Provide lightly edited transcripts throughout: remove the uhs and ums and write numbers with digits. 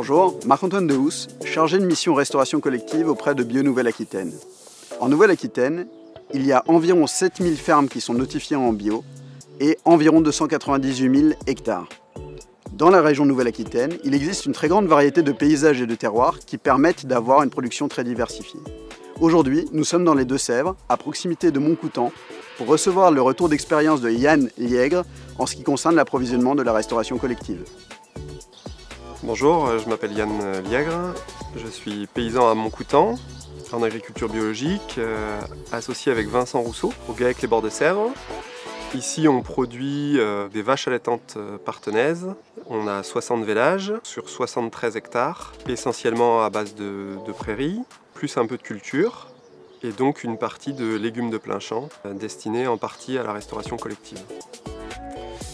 Bonjour, Marc-Antoine Dehousse, chargé de mission restauration collective auprès de Bio Nouvelle-Aquitaine. En Nouvelle-Aquitaine, il y a environ 7000 fermes qui sont notifiées en bio et environ 298 000 hectares. Dans la région Nouvelle-Aquitaine, il existe une très grande variété de paysages et de terroirs qui permettent d'avoir une production très diversifiée. Aujourd'hui, nous sommes dans les Deux-Sèvres, à proximité de Montcoutan, pour recevoir le retour d'expérience de Yann Liègre en ce qui concerne l'approvisionnement de la restauration collective. Bonjour, je m'appelle Yann Liègre, je suis paysan à Montcoutan, en agriculture biologique, associé avec Vincent Rousseau, au Gaillac-les-Bords-de-Sèvres. Ici, on produit des vaches allaitantes partenaises. On a 60 vélages sur 73 hectares, essentiellement à base de prairies, plus un peu de culture, et donc une partie de légumes de plein champ, destinée en partie à la restauration collective.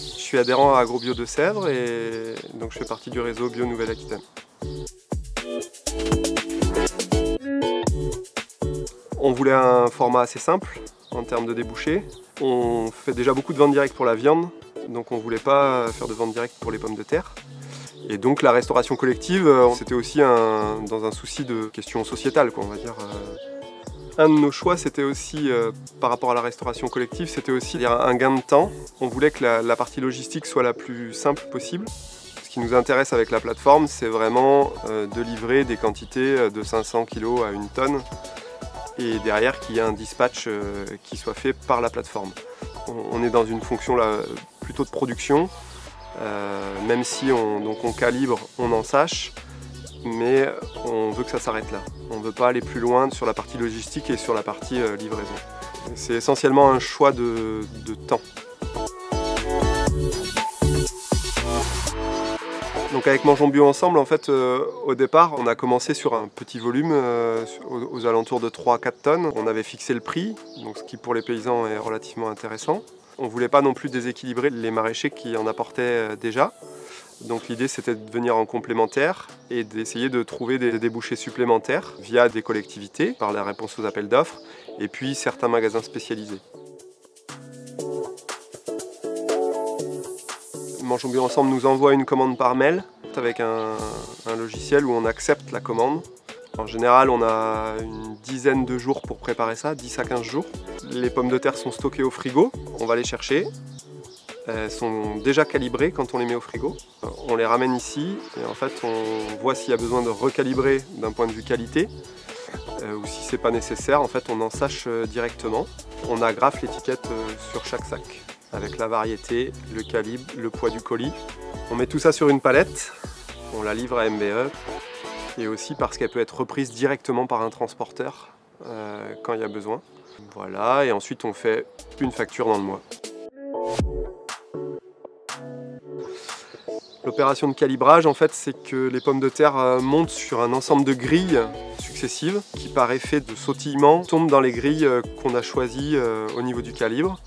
Je suis adhérent à AgroBio Deux-Sèvres et donc je fais partie du réseau Bio Nouvelle-Aquitaine. On voulait un format assez simple en termes de débouchés. On fait déjà beaucoup de ventes directes pour la viande, donc on ne voulait pas faire de vente directe pour les pommes de terre. Et donc la restauration collective, c'était aussi dans un souci de question sociétale, on va dire. Un de nos choix, c'était aussi, par rapport à la restauration collective, c'était aussi un gain de temps. On voulait que la partie logistique soit la plus simple possible. Ce qui nous intéresse avec la plateforme, c'est vraiment de livrer des quantités de 500 kg à 1 tonne et derrière qu'il y ait un dispatch qui soit fait par la plateforme. On est dans une fonction là, plutôt de production, même si on calibre, on en sache, mais on veut que ça s'arrête là. On ne veut pas aller plus loin sur la partie logistique et sur la partie livraison. C'est essentiellement un choix de temps. Donc avec Mangeons Bio Ensemble, en fait, au départ, on a commencé sur un petit volume, aux alentours de 3-4 tonnes. On avait fixé le prix, donc ce qui pour les paysans est relativement intéressant. On ne voulait pas non plus déséquilibrer les maraîchers qui en apportaient déjà. Donc l'idée c'était de venir en complémentaire et d'essayer de trouver des débouchés supplémentaires via des collectivités, par la réponse aux appels d'offres, et puis certains magasins spécialisés. Mangeons Bio Ensemble nous envoie une commande par mail avec un logiciel où on accepte la commande. En général, on a une dizaine de jours pour préparer ça, 10 à 15 jours. Les pommes de terre sont stockées au frigo, on va les chercher. Elles sont déjà calibrées quand on les met au frigo. On les ramène ici et en fait on voit s'il y a besoin de recalibrer d'un point de vue qualité ou si c'est pas nécessaire, en fait on en sache directement. On agrafe l'étiquette sur chaque sac avec la variété, le calibre, le poids du colis. On met tout ça sur une palette, on la livre à MBE et aussi parce qu'elle peut être reprise directement par un transporteur quand il y a besoin. Voilà, et ensuite on fait une facture dans le mois. L'opération de calibrage, en fait, c'est que les pommes de terre montent sur un ensemble de grilles successives qui, par effet de sautillement, tombent dans les grilles qu'on a choisies au niveau du calibre.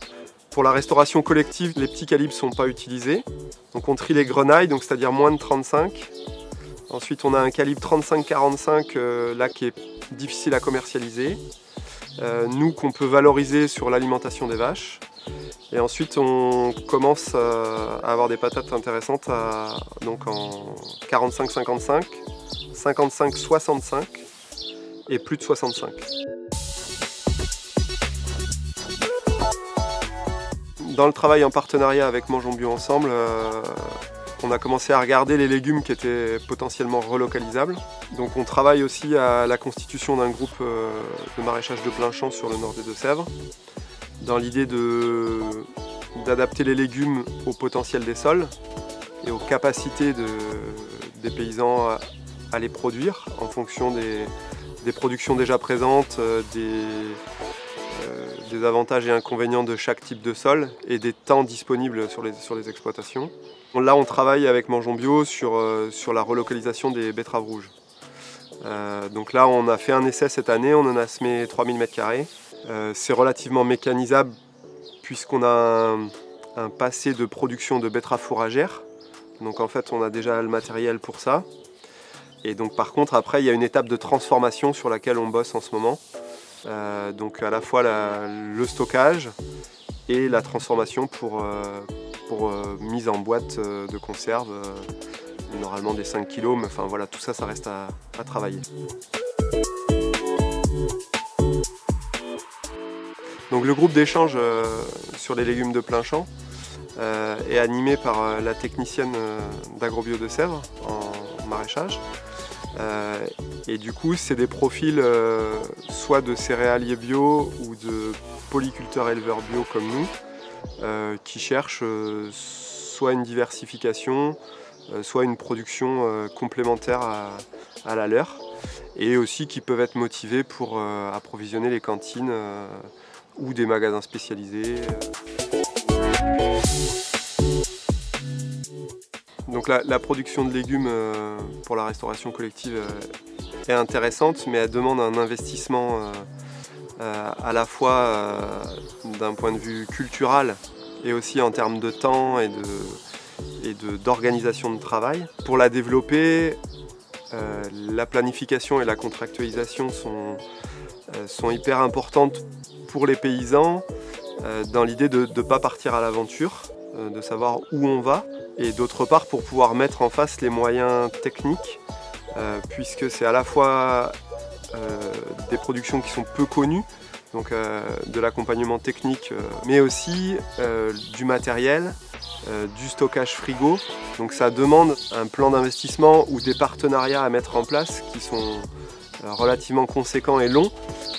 Pour la restauration collective, les petits calibres ne sont pas utilisés. Donc on trie les grenailles, c'est-à-dire moins de 35. Ensuite, on a un calibre 35-45 là qui est difficile à commercialiser. Nous, qu'on peut valoriser sur l'alimentation des vaches. Et ensuite, on commence à avoir des patates intéressantes donc en 45-55, 55-65 et plus de 65. Dans le travail en partenariat avec Mangeons Bio Ensemble, on a commencé à regarder les légumes qui étaient potentiellement relocalisables. Donc on travaille aussi à la constitution d'un groupe de maraîchage de plein champ sur le nord des Deux-Sèvres, dans l'idée d'adapter les légumes au potentiel des sols et aux capacités des paysans à les produire en fonction des productions déjà présentes, des avantages et inconvénients de chaque type de sol et des temps disponibles sur les exploitations. Là, on travaille avec Mangeons Bio sur la relocalisation des betteraves rouges. Donc là, on a fait un essai cette année, on en a semé 3000 m². C'est relativement mécanisable puisqu'on a un passé de production de betteraves fourragères. Donc en fait, on a déjà le matériel pour ça. Et donc par contre, après, il y a une étape de transformation sur laquelle on bosse en ce moment. Donc à la fois le stockage et la transformation pour mise en boîte de conserve normalement des 5 kg, mais enfin voilà, tout ça, ça reste à travailler. Donc le groupe d'échange sur les légumes de plein champ est animé par la technicienne d'Agrobio de Sèvres en maraîchage. Et du coup, c'est des profils soit de céréaliers bio ou de polyculteurs éleveurs bio comme nous, qui cherchent soit une diversification, soit une production complémentaire à la leur, et aussi qui peuvent être motivés pour approvisionner les cantines ou des magasins spécialisés. Donc la production de légumes pour la restauration collective est intéressante, mais elle demande un investissement à la fois d'un point de vue culturel et aussi en termes de temps et d'organisation de travail. Pour la développer, la planification et la contractualisation sont hyper importantes pour les paysans, dans l'idée de ne pas partir à l'aventure, de savoir où on va, et d'autre part pour pouvoir mettre en face les moyens techniques, puisque c'est à la fois des productions qui sont peu connues, donc de l'accompagnement technique, mais aussi du matériel, du stockage frigo. Donc ça demande un plan d'investissement ou des partenariats à mettre en place qui sont relativement conséquents et longs,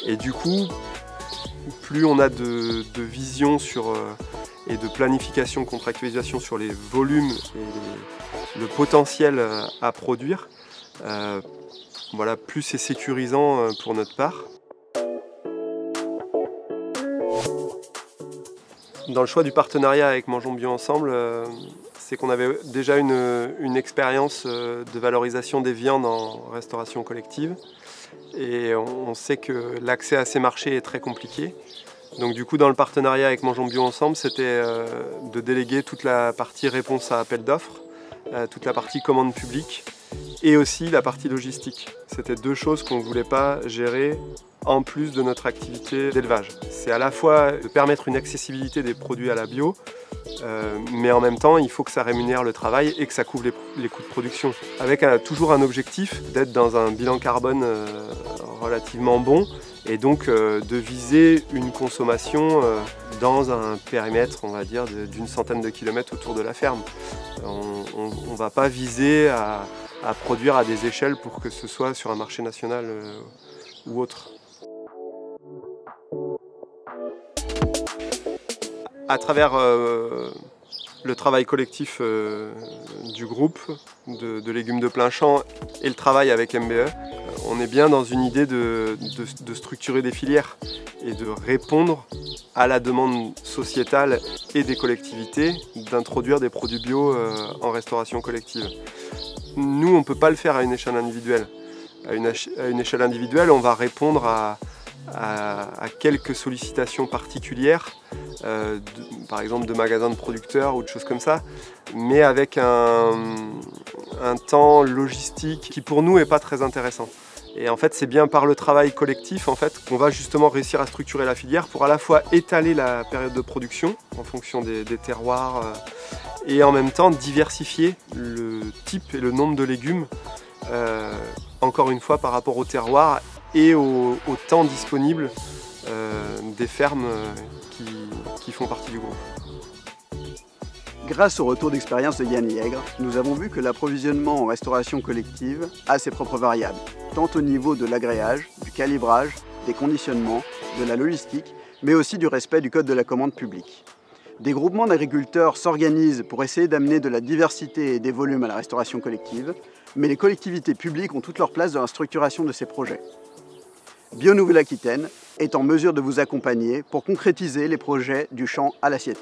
et du coup plus on a de vision et de planification, contractualisation sur les volumes et le potentiel à produire, voilà, plus c'est sécurisant pour notre part. Dans le choix du partenariat avec Mangeons Bio Ensemble, c'est qu'on avait déjà une expérience de valorisation des viandes en restauration collective. Et on sait que l'accès à ces marchés est très compliqué. Donc du coup, dans le partenariat avec Mangeons Bio Ensemble, c'était de déléguer toute la partie réponse à appel d'offres, toute la partie commande publique et aussi la partie logistique. C'était deux choses qu'on ne voulait pas gérer en plus de notre activité d'élevage. C'est à la fois de permettre une accessibilité des produits à la bio, mais en même temps, il faut que ça rémunère le travail et que ça couvre les coûts de production. Avec toujours un objectif d'être dans un bilan carbone relativement bon, et donc de viser une consommation dans un périmètre, on va dire, d'une centaine de kilomètres autour de la ferme. On ne va pas viser à produire à des échelles pour que ce soit sur un marché national ou autre. À travers le travail collectif du groupe de légumes de plein champ et le travail avec MBE, on est bien dans une idée de structurer des filières et de répondre à la demande sociétale et des collectivités d'introduire des produits bio en restauration collective. Nous, on ne peut pas le faire à une échelle individuelle. À une échelle individuelle, on va répondre à quelques sollicitations particulières, par exemple de magasins de producteurs ou de choses comme ça, mais avec un temps logistique qui pour nous n'est pas très intéressant. Et en fait, c'est bien par le travail collectif en fait, qu'on va justement réussir à structurer la filière pour à la fois étaler la période de production en fonction des terroirs et en même temps diversifier le type et le nombre de légumes, encore une fois par rapport au terroir et au temps disponible des fermes qui font partie du groupe. Grâce au retour d'expérience de Yann Yegre, nous avons vu que l'approvisionnement en restauration collective a ses propres variables, tant au niveau de l'agréage, du calibrage, des conditionnements, de la logistique, mais aussi du respect du code de la commande publique. Des groupements d'agriculteurs s'organisent pour essayer d'amener de la diversité et des volumes à la restauration collective, mais les collectivités publiques ont toute leur place dans la structuration de ces projets. Bio Nouvelle-Aquitaine est en mesure de vous accompagner pour concrétiser les projets du champ à l'assiette.